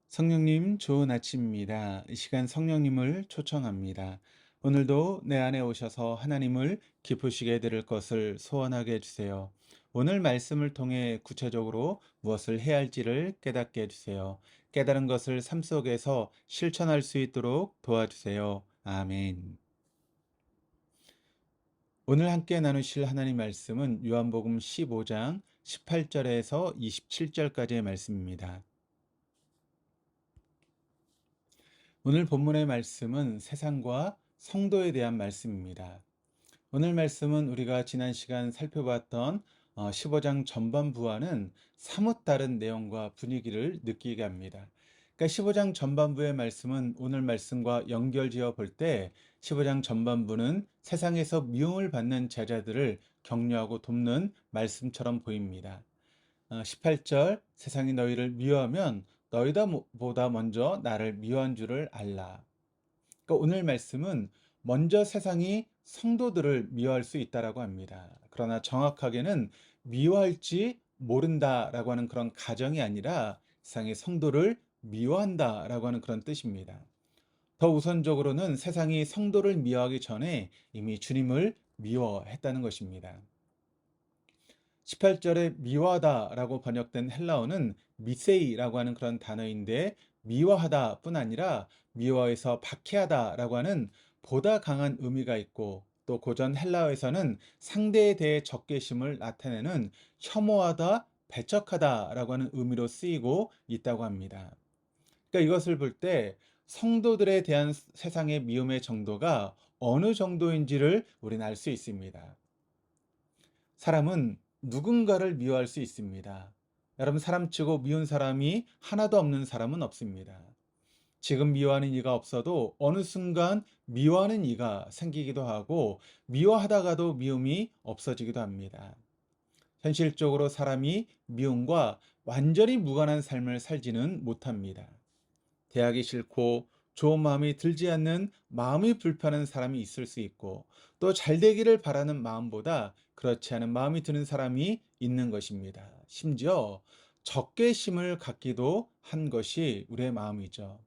성령님, 좋은 아침입니다. 이 시간 성령님을 초청합니다. 오늘도 내 안에 오셔서 하나님을 기쁘시게 들을 것을 소원하게 해주세요. 오늘 말씀을 통해 구체적으로 무엇을 해야 할지를 깨닫게 해주세요. 깨달은 것을 삶 속에서 실천할 수 있도록 도와주세요. 아멘. 오늘 함께 나누실 하나님 말씀은 요한복음 15장 18절에서 27절까지의 말씀입니다. 오늘 본문의 말씀은 세상과 성도에 대한 말씀입니다. 오늘 말씀은 우리가 지난 시간 살펴봤던 15장 전반부와는 사뭇 다른 내용과 분위기를 느끼게 합니다. 그러니까 15장 전반부의 말씀은 오늘 말씀과 연결지어 볼 때 15장 전반부는 세상에서 미움을 받는 제자들을 격려하고 돕는 말씀처럼 보입니다. 18절 세상이 너희를 미워하면 너희보다 먼저 나를 미워한 줄을 알라. 그러니까 오늘 말씀은 먼저 세상이 성도들을 미워할 수 있다라고 합니다. 그러나 정확하게는 미워할지 모른다라고 하는 그런 가정이 아니라 세상의 성도를 미워한다라고 하는 그런 뜻입니다. 더 우선적으로는 세상이 성도를 미워하기 전에 이미 주님을 미워했다는 것입니다. 18절에 미워하다라고 번역된 헬라어는 미세이라고 하는 그런 단어인데 미워하다 뿐 아니라 미워해서 박해하다라고 하는 보다 강한 의미가 있고 또 고전 헬라어에서는 상대에 대해 적개심을 나타내는 혐오하다, 배척하다라고 하는 의미로 쓰이고 있다고 합니다. 그러니까 이것을 볼 때 성도들에 대한 세상의 미움의 정도가 어느 정도인지를 우리는 알 수 있습니다. 사람은 누군가를 미워할 수 있습니다. 여러분, 사람 치고 미운 사람이 하나도 없는 사람은 없습니다. 지금 미워하는 이가 없어도 어느 순간 미워하는 이가 생기기도 하고 미워하다가도 미움이 없어지기도 합니다. 현실적으로 사람이 미움과 완전히 무관한 삶을 살지는 못합니다. 대하기 싫고 좋은 마음이 들지 않는 마음이 불편한 사람이 있을 수 있고 또 잘 되기를 바라는 마음보다 그렇지 않은 마음이 드는 사람이 있는 것입니다. 심지어 적개심을 갖기도 한 것이 우리의 마음이죠.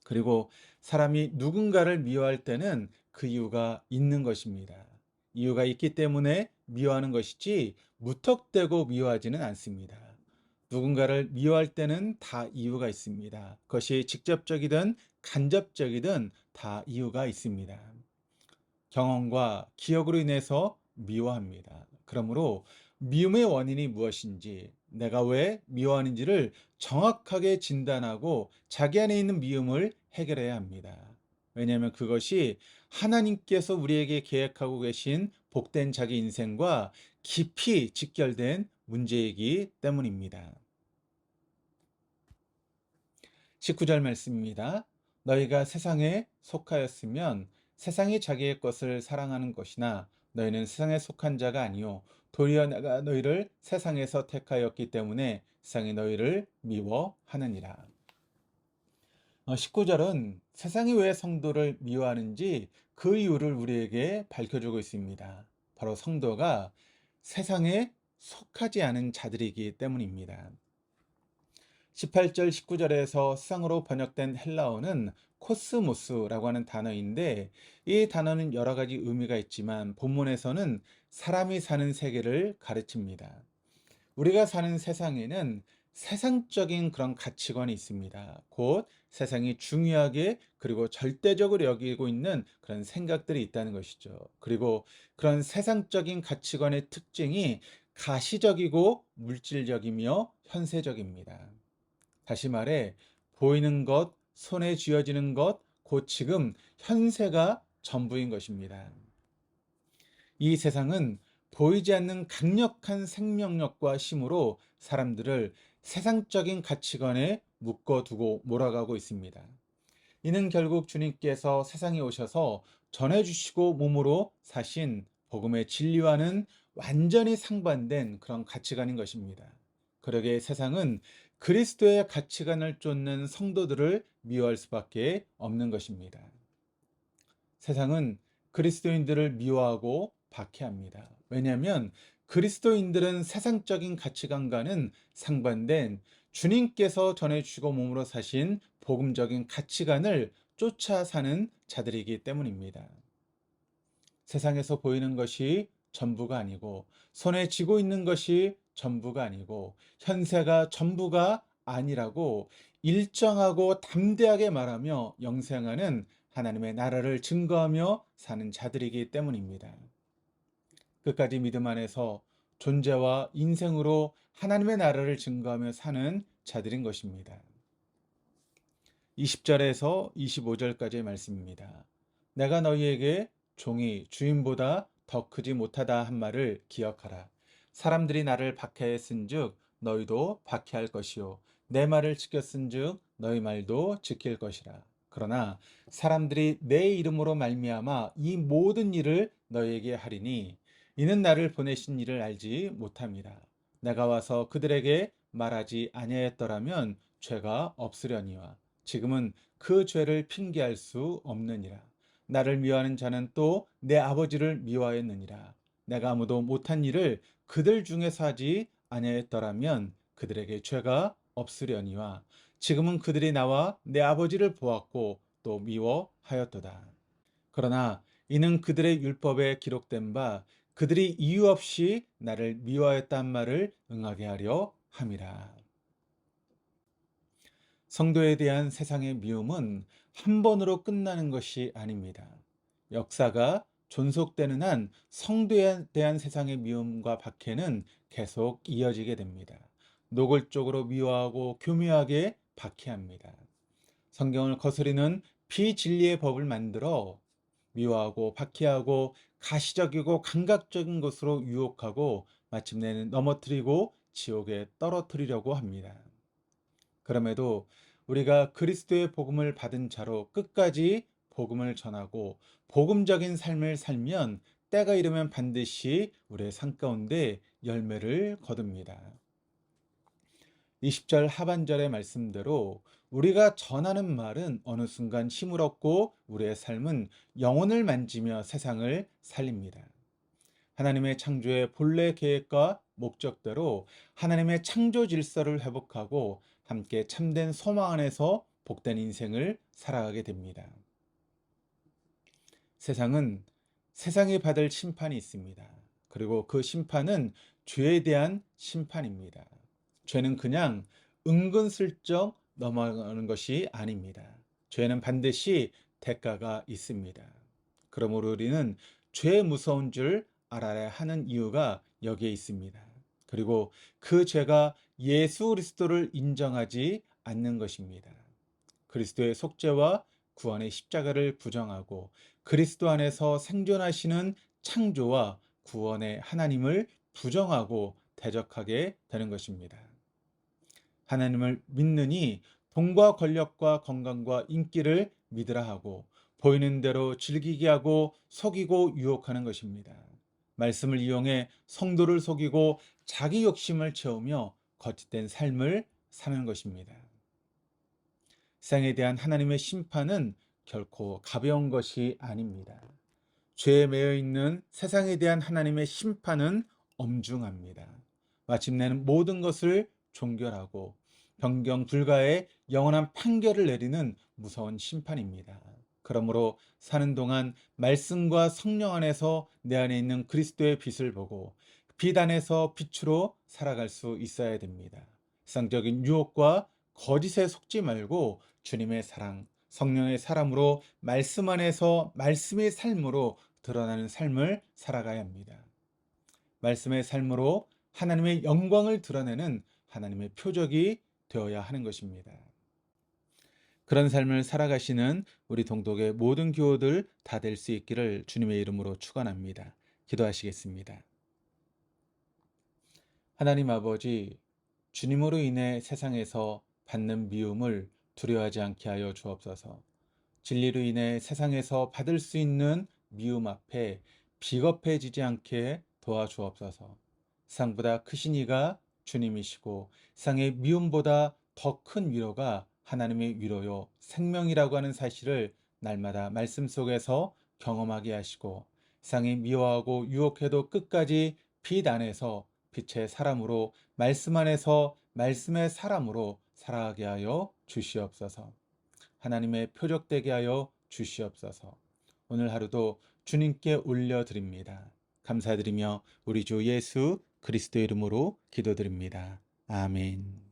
그리고 사람이 누군가를 미워할 때는 그 이유가 있는 것입니다. 이유가 있기 때문에 미워하는 것이지 무턱대고 미워하지는 않습니다. 누군가를 미워할 때는 다 이유가 있습니다. 그것이 직접적이든 간접적이든 다 이유가 있습니다. 경험과 기억으로 인해서 미워합니다. 그러므로 미움의 원인이 무엇인지, 내가 왜 미워하는지를 정확하게 진단하고 자기 안에 있는 미움을 해결해야 합니다. 왜냐하면 그것이 하나님께서 우리에게 계획하고 계신 복된 자기 인생과 깊이 직결된 문제이기 때문입니다. 19절 말씀입니다. 너희가 세상에 속하였으면 세상이 자기의 것을 사랑하는 것이나 너희는 세상에 속한 자가 아니요 도리어 내가 너희를 세상에서 택하였기 때문에 세상이 너희를 미워하느니라. 19절은 세상이 왜 성도를 미워하는지 그 이유를 우리에게 밝혀주고 있습니다. 바로 성도가 세상에 속하지 않은 자들이기 때문입니다. 18절, 19절에서 수상으로 번역된 헬라어는 코스모스라고 하는 단어인데 이 단어는 여러 가지 의미가 있지만 본문에서는 사람이 사는 세계를 가르칩니다. 우리가 사는 세상에는 세상적인 그런 가치관이 있습니다. 곧 세상이 중요하게 그리고 절대적으로 여기고 있는 그런 생각들이 있다는 것이죠. 그리고 그런 세상적인 가치관의 특징이 가시적이고 물질적이며 현세적입니다. 다시 말해 보이는 것, 손에 쥐어지는 것, 곧 지금 현세가 전부인 것입니다. 이 세상은 보이지 않는 강력한 생명력과 힘으로 사람들을 세상적인 가치관에 묶어두고 몰아가고 있습니다. 이는 결국 주님께서 세상에 오셔서 전해주시고 몸으로 사신 복음의 진리와는 완전히 상반된 그런 가치관인 것입니다. 그러기에 세상은 그리스도의 가치관을 쫓는 성도들을 미워할 수밖에 없는 것입니다. 세상은 그리스도인들을 미워하고 박해합니다. 왜냐하면 그리스도인들은 세상적인 가치관과는 상반된 주님께서 전해주시고 몸으로 사신 복음적인 가치관을 쫓아 사는 자들이기 때문입니다. 세상에서 보이는 것이 전부가 아니고, 손에 쥐고 있는 것이 전부가 아니고, 현세가 전부가 아니라고 일정하고 담대하게 말하며 영생하는 하나님의 나라를 증거하며 사는 자들이기 때문입니다. 끝까지 믿음 안에서 존재와 인생으로 하나님의 나라를 증거하며 사는 자들인 것입니다. 20절에서 25절까지의 말씀입니다. 내가 너희에게 종이 주인보다 더 크지 못하다 한 말을 기억하라. 사람들이 나를 박해했은즉 너희도 박해할 것이요 내 말을 지켰은즉 너희 말도 지킬 것이라. 그러나 사람들이 내 이름으로 말미암아 이 모든 일을 너희에게 하리니 이는 나를 보내신 이를 알지 못함이라. 내가 와서 그들에게 말하지 아니하였더라면 죄가 없으려니와 지금은 그 죄를 핑계할 수 없느니라. 나를 미워하는 자는 또 내 아버지를 미워하였느니라. 내가 아무도 못한 일을 그들 중에서 하지 아니하였더라면 그들에게 죄가 없으려니와 지금은 그들이 나와 내 아버지를 보았고 또 미워하였도다. 그러나 이는 그들의 율법에 기록된 바 그들이 이유 없이 나를 미워하였단 말을 응하게 하려 함이라. 성도에 대한 세상의 미움은 한 번으로 끝나는 것이 아닙니다. 역사가 존속되는 한 성도에 대한 세상의 미움과 박해는 계속 이어지게 됩니다. 노골적으로 미워하고 교묘하게 박해합니다. 성경을 거스르는 비진리의 법을 만들어 미워하고 박해하고 가시적이고 감각적인 것으로 유혹하고 마침내는 넘어뜨리고 지옥에 떨어뜨리려고 합니다. 그럼에도 우리가 그리스도의 복음을 받은 자로 끝까지 복음을 전하고 복음적인 삶을 살면 때가 이르면 반드시 우리의 삶 가운데 열매를 거둡니다. 20절 하반절의 말씀대로 우리가 전하는 말은 어느 순간 힘을 얻고 우리의 삶은 영혼을 만지며 세상을 살립니다. 하나님의 창조의 본래 계획과 목적대로 하나님의 창조 질서를 회복하고 함께 참된 소망 안에서 복된 인생을 살아가게 됩니다. 세상은 세상이 받을 심판이 있습니다. 그리고 그 심판은 죄에 대한 심판입니다. 죄는 그냥 은근슬쩍 넘어가는 것이 아닙니다. 죄는 반드시 대가가 있습니다. 그러므로 우리는 죄의 무서운 줄 알아야 하는 이유가 여기에 있습니다. 그리고 그 죄가 예수 그리스도를 인정하지 않는 것입니다. 그리스도의 속죄와 구원의 십자가를 부정하고 그리스도 안에서 생존하시는 창조와 구원의 하나님을 부정하고 대적하게 되는 것입니다. 하나님을 믿느니 돈과 권력과 건강과 인기를 믿으라 하고 보이는 대로 즐기게 하고 속이고 유혹하는 것입니다. 말씀을 이용해 성도를 속이고 자기 욕심을 채우며 거짓된 삶을 사는 것입니다. 세상에 대한 하나님의 심판은 결코 가벼운 것이 아닙니다. 죄에 매여 있는 세상에 대한 하나님의 심판은 엄중합니다. 마침내는 모든 것을 종결하고 변경 불가의 영원한 판결을 내리는 무서운 심판입니다. 그러므로 사는 동안 말씀과 성령 안에서 내 안에 있는 그리스도의 빛을 보고 빛 안에서 빛으로 살아갈 수 있어야 됩니다. 세상적인 유혹과 거짓에 속지 말고 주님의 사랑, 성령의 사람으로 말씀 안에서 말씀의 삶으로 드러나는 삶을 살아가야 합니다. 말씀의 삶으로 하나님의 영광을 드러내는 하나님의 표적이 되어야 하는 것입니다. 그런 삶을 살아가시는 우리 동독의 모든 교우들 다 될 수 있기를 주님의 이름으로 축원합니다. 기도하시겠습니다. 하나님 아버지, 주님으로 인해 세상에서 받는 미움을 두려워하지 않게 하여 주옵소서. 진리로 인해 세상에서 받을 수 있는 미움 앞에 비겁해지지 않게 도와주옵소서. 세상보다 크신 이가 주님이시고 세상의 미움보다 더 큰 위로가 하나님의 위로요 생명이라고 하는 사실을 날마다 말씀 속에서 경험하게 하시고 세상이 미워하고 유혹해도 끝까지 빛 안에서 빛의 사람으로 말씀 안에서 말씀의 사람으로 살아가게 하여 주시옵소서. 하나님의 표적되게 하여 주시옵소서. 오늘 하루도 주님께 올려드립니다. 감사드리며 우리 주 예수 그리스도 이름으로 기도드립니다. 아멘.